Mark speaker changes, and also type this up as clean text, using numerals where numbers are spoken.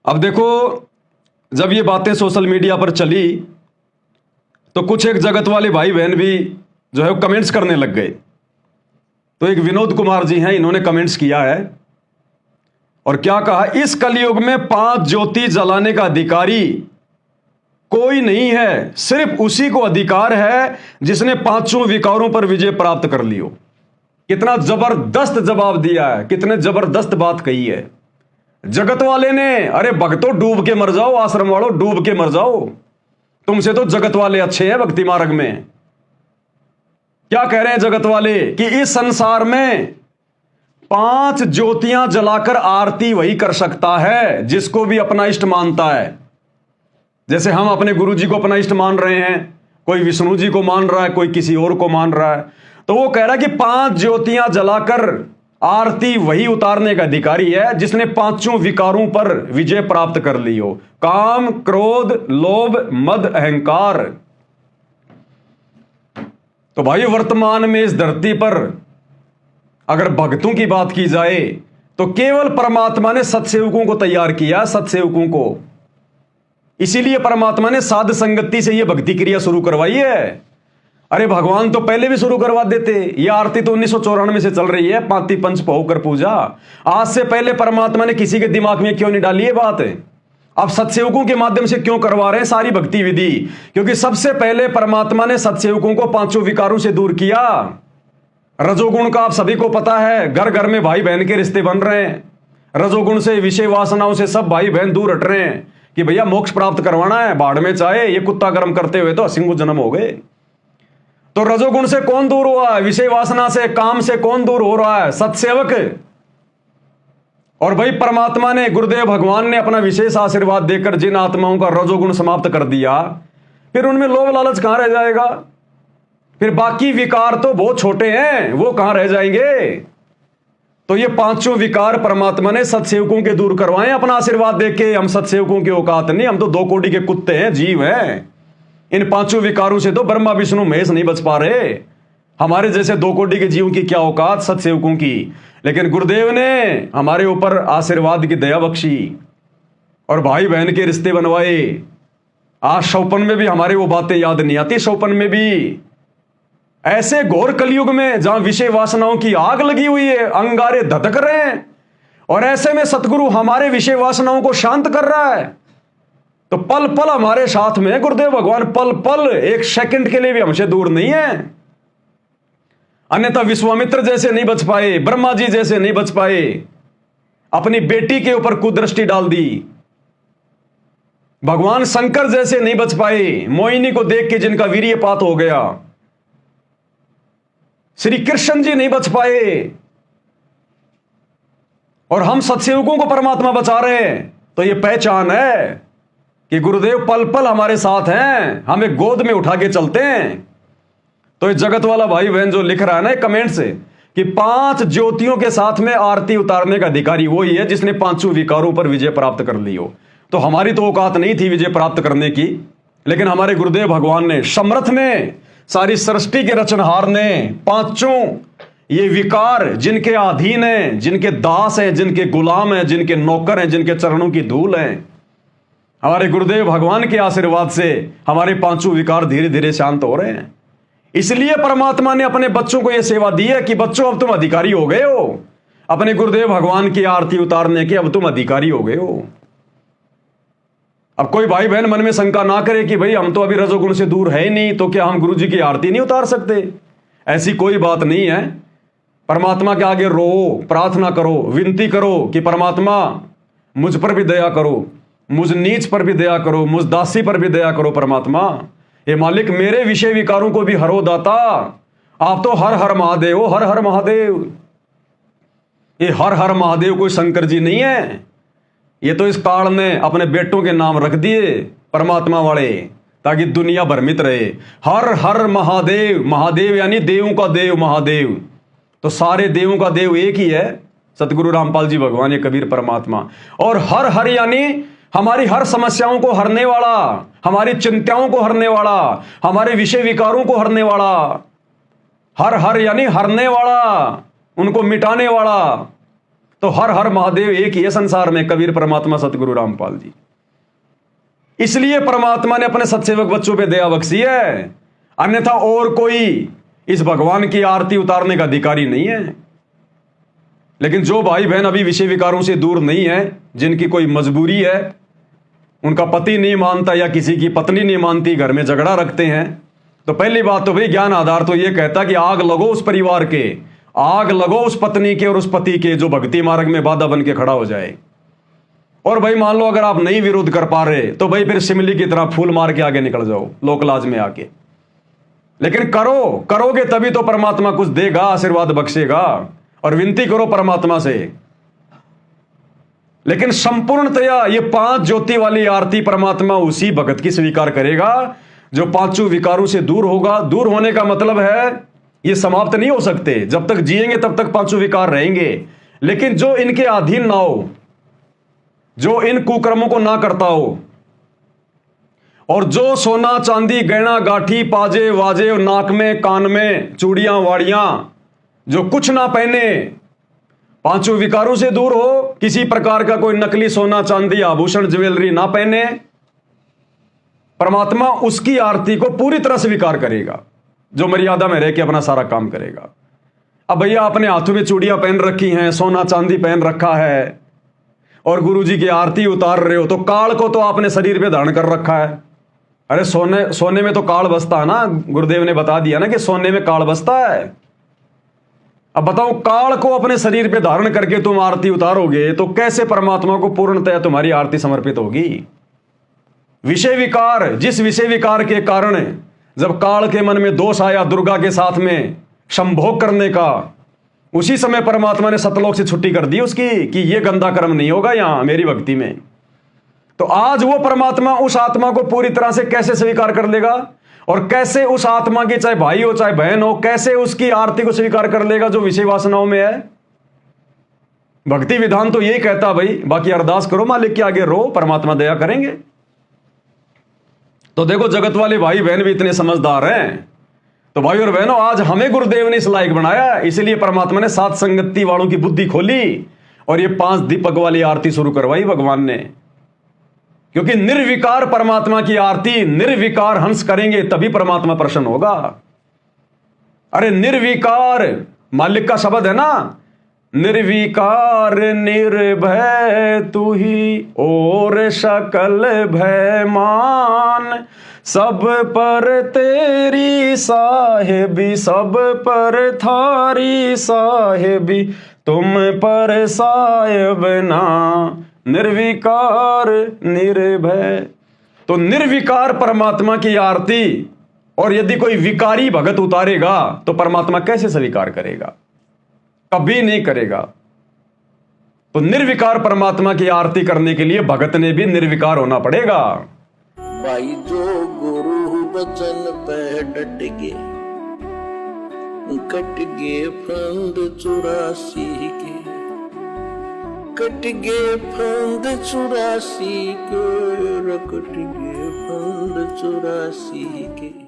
Speaker 1: अब देखो, जब ये बातें सोशल मीडिया पर चली तो कुछ एक जगत वाले भाई बहन भी जो है कमेंट्स करने लग गए। तो एक विनोद कुमार जी हैं, इन्होंने कमेंट्स किया है और क्या कहा, इस कलयुग में 5 ज्योति जलाने का अधिकारी कोई नहीं है, सिर्फ उसी को अधिकार है जिसने 5 विकारों पर विजय प्राप्त कर ली हो। कितना जबरदस्त जवाब दिया है, कितने जबरदस्त बात कही है जगत वाले ने। अरे भक्तों, डूब के मर जाओ, आश्रम वालों डूब के मर जाओ, तुमसे तो जगत वाले अच्छे हैं भक्ति मार्ग में। क्या कह रहे हैं जगत वाले कि इस संसार में 5 ज्योतियां जलाकर आरती वही कर सकता है जिसको भी अपना इष्ट मानता है। जैसे हम अपने गुरु जी को अपना इष्ट मान रहे हैं, कोई विष्णु जी को मान रहा है, कोई किसी और को मान रहा है। तो वो कह रहा है कि 5 ज्योतियां जलाकर आरती वही उतारने का अधिकारी है जिसने 5 विकारों पर विजय प्राप्त कर ली हो, काम, क्रोध, लोभ, मद, अहंकार। तो भाई, वर्तमान में इस धरती पर अगर भक्तों की बात की जाए तो केवल परमात्मा ने सत्सेवकों को तैयार किया, सत्सेवकों को। इसीलिए परमात्मा ने साध संगति से यह भक्ति क्रिया शुरू करवाई है। अरे भगवान तो पहले भी शुरू करवा देते। यह आरती तो 1994 से चल रही है, पाती पंच होकर पूजा। आज से पहले परमात्मा ने किसी के दिमाग में क्यों नहीं डाली ये बात है? अब सत्सेवकों के माध्यम से क्यों करवा रहे हैं सारी भक्ति विधि? क्योंकि सबसे पहले परमात्मा ने सत्सेवकों को 5 विकारों से दूर किया। रजोगुण का आप सभी को पता है, घर घर में भाई बहन के रिश्ते बन रहे हैं। रजोगुण से, विषय वासनाओं से सब भाई बहन दूर हट रहे हैं कि भैया मोक्ष प्राप्त करवाना है, बाढ़ में चाहे ये कुत्ता कर्म करते हुए तो 80 जन्म हो गए। तो रजोगुण से कौन दूर हुआ है? विषय वासना से, काम से कौन दूर हो रहा है? सत्सेवक। और भाई परमात्मा ने, गुरुदेव भगवान ने अपना विशेष आशीर्वाद देकर जिन आत्माओं का रजोगुण समाप्त कर दिया, फिर उनमें लोभ लालच कहां रह जाएगा? फिर बाकी विकार तो बहुत छोटे हैं, वो कहां रह जाएंगे? तो ये 5 विकार परमात्मा ने सत्सेवकों के दूर करवाए अपना आशीर्वाद देके। हम सत्सेवकों की औकात नहीं, हम तो 2 कोटि के कुत्ते हैं, जीव हैं। इन 5 विकारों से तो ब्रह्मा विष्णु महेश नहीं बच पा रहे। हमारे जैसे 2 कोटि के जीवों की क्या औकात सत्सेवकों की। लेकिन गुरुदेव ने हमारे ऊपर आशीर्वाद की दया बख्शी और भाई बहन के रिश्ते बनवाए। आज शौपन में भी हमारे वो बातें याद नहीं आती। शौपन में भी ऐसे घोर कलयुग में जहां विषय वासनाओं की आग लगी हुई है, अंगारे धधक रहे हैं, और ऐसे में सतगुरु हमारे विषय वासनाओं को शांत कर रहा है। तो पल पल हमारे साथ में गुरुदेव भगवान, पल पल, 1 सेकंड के लिए भी हमसे दूर नहीं है। अन्यथा विश्वामित्र जैसे नहीं बच पाए, ब्रह्मा जी जैसे नहीं बच पाए, अपनी बेटी के ऊपर कुदृष्टि डाल दी। भगवान शंकर जैसे नहीं बच पाए, मोहिनी को देख के जिनका वीर्यपात हो गया। श्री कृष्ण जी नहीं बच पाए, और हम सत्सेवकों को परमात्मा बचा रहे हैं। तो यह पहचान है कि गुरुदेव पल पल हमारे साथ हैं, हमें गोद में उठा के चलते हैं। तो ये जगत वाला भाई बहन जो लिख रहा है ना कमेंट से कि 5 ज्योतियों के साथ में आरती उतारने का अधिकारी वही है जिसने 5 विकारों पर विजय प्राप्त कर ली हो। तो हमारी तो औकात नहीं थी विजय प्राप्त करने की, लेकिन हमारे गुरुदेव भगवान ने, समर्थ ने, सारी सृष्टि के रचनहार ने 5 ये विकार जिनके अधीन हैं, जिनके दास हैं, जिनके गुलाम हैं, जिनके नौकर हैं, जिनके चरणों की धूल हैं, हमारे गुरुदेव भगवान के आशीर्वाद से हमारे 5 विकार धीरे धीरे शांत हो रहे हैं। इसलिए परमात्मा ने अपने बच्चों को यह सेवा दी है कि बच्चों अब तुम अधिकारी हो गए हो, अपने गुरुदेव भगवान की आरती उतारने के अब तुम अधिकारी हो गए हो। अब कोई भाई बहन मन में शंका ना करे कि भाई हम तो अभी रजोगुण से दूर है ही नहीं, तो क्या हम गुरु जी की आरती नहीं उतार सकते? ऐसी कोई बात नहीं है। परमात्मा के आगे रो, प्रार्थना करो, विनती करो कि परमात्मा मुझ पर भी दया करो, मुझ नीच पर भी दया करो, मुझ दासी पर भी दया करो। परमात्मा, ये मालिक मेरे विषय विकारों को भी हरो दाता। आप तो हर हर महादेव हो, हर हर महादेव। ये हर हर महादेव कोई शंकर जी नहीं है, ये तो इस काल ने अपने बेटों के नाम रख दिए परमात्मा वाले, ताकि दुनिया भ्रमित रहे। हर हर महादेव, महादेव यानी देवों का देव, महादेव। तो सारे देवों का देव एक ही है, सतगुरु रामपाल जी भगवान, ये कबीर परमात्मा। और हर हर यानी हमारी हर समस्याओं को हरने वाला, हमारी चिंताओं को हरने वाला, हमारे विषय विकारों को हरने वाला। हर हर यानी हरने वाला, उनको मिटाने वाला। तो हर हर महादेव एक ही है संसार में, कबीर परमात्मा सतगुरु रामपाल जी। इसलिए परमात्मा ने अपने सत्सेवक बच्चों पे दया बख्शी है, अन्यथा और कोई इस भगवान की आरती उतारने का अधिकारी नहीं है। लेकिन जो भाई बहन अभी विषय विकारों से दूर नहीं है, जिनकी कोई मजबूरी है, उनका पति नहीं मानता या किसी की पत्नी नहीं मानती, घर में झगड़ा रखते हैं, तो पहली बात तो भाई ज्ञान आधार तो यह कहता कि आग लगो उस परिवार के, आग लगो उस पत्नी के और उस पति के जो भक्ति मार्ग में बाधा बन के खड़ा हो जाए। और भाई मान लो अगर आप नहीं विरोध कर पा रहे तो भाई फिर शिमली की तरह फूल मार के आगे निकल जाओ लोकलाज में आके। लेकिन करोगे तभी तो परमात्मा कुछ देगा, आशीर्वाद बख्शेगा। और विनती करो परमात्मा से। लेकिन संपूर्णतया ये 5 ज्योति वाली आरती परमात्मा उसी भगत की स्वीकार करेगा जो 5 विकारों से दूर होगा। दूर होने का मतलब है ये समाप्त नहीं हो सकते, जब तक जिएंगे तब तक 5 विकार रहेंगे। लेकिन जो इनके अधीन ना हो, जो इन कुकर्मों को ना करता हो, और जो सोना चांदी गहना गाठी पाजे वाजे और नाक में कान में चूड़ियां वाड़ियां जो कुछ ना पहने, 5 विकारों से दूर हो, किसी प्रकार का कोई नकली सोना चांदी आभूषण ज्वेलरी ना पहने, परमात्मा उसकी आरती को पूरी तरह स्वीकार करेगा, जो मर्यादा में रह के अपना सारा काम करेगा। अब भैया अपने हाथों में चूड़ियां पहन रखी हैं, सोना चांदी पहन रखा है और गुरुजी की आरती उतार रहे हो, तो काल को तो आपने शरीर पे धारण कर रखा है। अरे सोने में तो काल बसता है ना, गुरुदेव ने बता दिया ना कि सोने में काल बसता है। अब बताओ, काल को अपने शरीर पे धारण करके तुम आरती उतारोगे तो कैसे परमात्मा को पूर्णतया तुम्हारी आरती समर्पित होगी। विषय विकार, जिस विषय विकार के कारण जब काल के मन में दोष आया दुर्गा के साथ में संभोग करने का, उसी समय परमात्मा ने सतलोक से छुट्टी कर दी उसकी कि यह गंदा कर्म नहीं होगा यहां मेरी भक्ति में। तो आज वो परमात्मा उस आत्मा को पूरी तरह से कैसे स्वीकार कर लेगा, और कैसे उस आत्मा की चाहे भाई हो चाहे बहन हो, कैसे उसकी आरती को स्वीकार कर लेगा जो विषय वासनाओं में है। भक्ति विधान तो यही कहता भाई, बाकी अरदास करो मालिक के आगे, रो, परमात्मा दया करेंगे। तो देखो जगत वाले भाई बहन भी इतने समझदार हैं। तो भाई और बहनों, आज हमें गुरुदेव ने इस लायक बनाया, इसलिए परमात्मा ने 7 संगति वालों की बुद्धि खोली और ये 5 दीपक वाली आरती शुरू करवाई भगवान ने। क्योंकि निर्विकार परमात्मा की आरती, निर्विकार हंस करेंगे तभी परमात्मा प्रसन्न होगा। अरे निर्विकार मालिक का शब्द है ना, निर्विकार निर्भय तू ही और सकल भय मान, सब पर तेरी साहेबी सब पर थारी साहेबी, तुम पर साहेब ना, निर्विकार निर्भय। तो निर्विकार परमात्मा की आरती, और यदि कोई विकारी भगत उतारेगा तो परमात्मा कैसे स्वीकार करेगा, कभी नहीं करेगा। तो निर्विकार परमात्मा की आरती करने के लिए भगत ने भी निर्विकार होना पड़ेगा।
Speaker 2: भाई जो गुरु बचन पे डट गे, कट गे फंद 84 के, कट गे फंद 84 के, कट गे फंद 84 के।